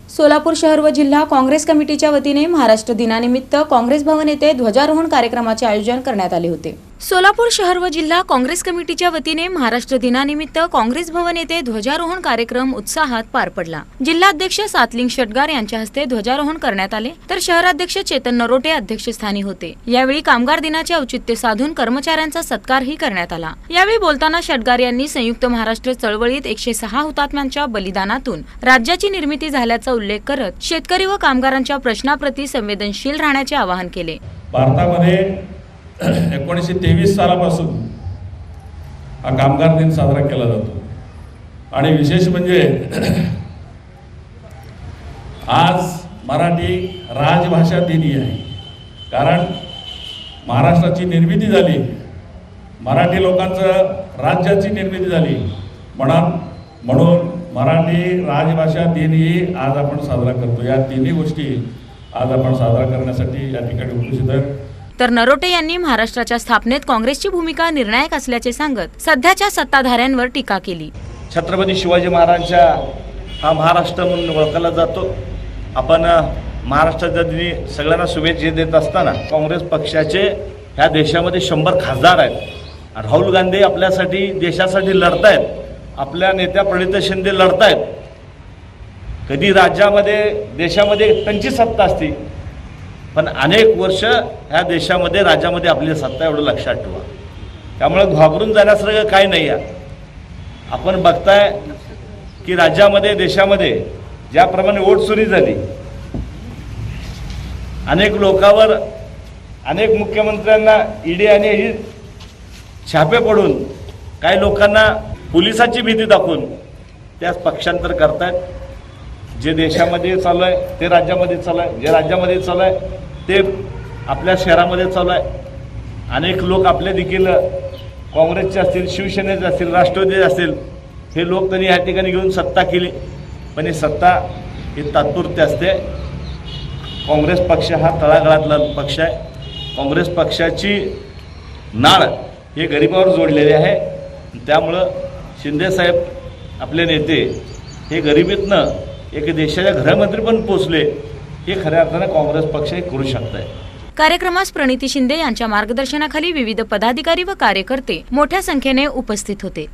सोलापूर शहर व जिल्हा काँग्रेस कमिटीच्या वतीने महाराष्ट्र दिनानिमित्त काँग्रेस भवन येथे ध्वजारोहण कार्यक्रमाचे आयोजन करण्यात आले होते। सोलापूर शहर व जिल्हा काँग्रेस कमिटीच्या वतीने महाराष्ट्र दिनानिमित्त काँग्रेस भवन येथे ध्वजारोहण कार्यक्रम उत्साहात पार पडला। जिल्हाध्यक्ष सातलिंग शेटगार यांच्या हस्ते ध्वजारोहण करण्यात आले, तर शहराध्यक्ष चेतन नरोटे अध्यक्षस्थानी होते। यावेळी कामगार दिनाचे औचित्य साधून कर्मचाऱ्यांचा सत्कारही करण्यात आला। यावेळी बोलताना शेटगार यांनी संयुक्त महाराष्ट्र चळवळीत 106 हुतात्म्यांच्या बलिदानातून राज्याची निर्मिती झाल्याचा उल्लेख करत शेतकरी व कामगारांच्या प्रश्नाप्रती संवेदनशील राहण्याचे आवाहन केले। भारतामध्ये 1923 सालापासून हा कामगार दिन साजरा केला जातो आणि विशेष म्हणजे आज मराठी राजभाषा दिनी आहे। कारण महाराष्ट्राची निर्मिती झाली, मराठी लोकांचं राज्याची निर्मिती झाली, म्हणून मराठी राजभाषा दिन ही आज आपण साजरा करतो। या तिन्ही गोष्टी आज आपण साजरा करण्यासाठी या ठिकाणी उपस्थित आहेत। तर नरोटे यांनी महाराष्ट्राच्या स्थापनेत काँग्रेसची भूमिका निर्णायक असल्याचे सांगत सध्याच्या सत्ताधाऱ्यांवर टीका केली। छत्रपती शिवाजी महाराजांच्या हा महाराष्ट्र म्हणून ओळखला जातो। आपण महाराष्ट्राच्या दिनी सगळ्यांना शुभेच्छा देत असताना काँग्रेस पक्षाचे ह्या देशामध्ये 100 खासदार आहेत। राहुल गांधी आपल्यासाठी देशासाठी लढतायत, आपल्या नेत्या प्रणिता शिंदे लढतायत। कधी राज्यामध्ये देशामध्ये त्यांची सत्ता असते, पण अनेक वर्ष ह्या देशामध्ये राज्यामध्ये आपली सत्ता, एवढं लक्षात ठेवा। त्यामुळे घाबरून जाण्यासारखं काही नाही आहे। आपण बघताय की राज्यामध्ये देशामध्ये ज्याप्रमाणे वोटचोरी झाली, अनेक लोकांवर अनेक मुख्यमंत्र्यांना ईडी आणि ही छापे पडून काही लोकांना पोलिसाची भीती दाखवून त्यास पक्षांतर करतायत। जे देशामध्ये चालू आहे ते राज्यामध्ये चालू आहे, जे राज्यामध्ये चालू आहे ते आपल्या शहरामध्ये चालू आहे। अनेक लोक आपले देखील काँग्रेसचे असतील, शिवसेनेचे असतील, राष्ट्रवादीचे असतील, हे लोक त्यांनी या ठिकाणी घेऊन सत्ता केली, पण ही सत्ता ही तात्पुरती असते। काँग्रेस पक्ष हा तळागाळातला पक्ष आहे। काँग्रेस पक्षाची नाळ हे गरिबावर जोडलेली आहे। त्यामुळं शिंदेसाहेब आपले नेते हे गरिबीतनं एक देशाच्या गृहमंत्री पण पोचले, हे खऱ्या अर्थाने काँग्रेस पक्ष हे करू शकत आहे। कार्यक्रमास प्रणिती शिंदे यांच्या मार्गदर्शनाखाली विविध पदाधिकारी व कार्यकर्ते मोठ्या संख्येने उपस्थित होते।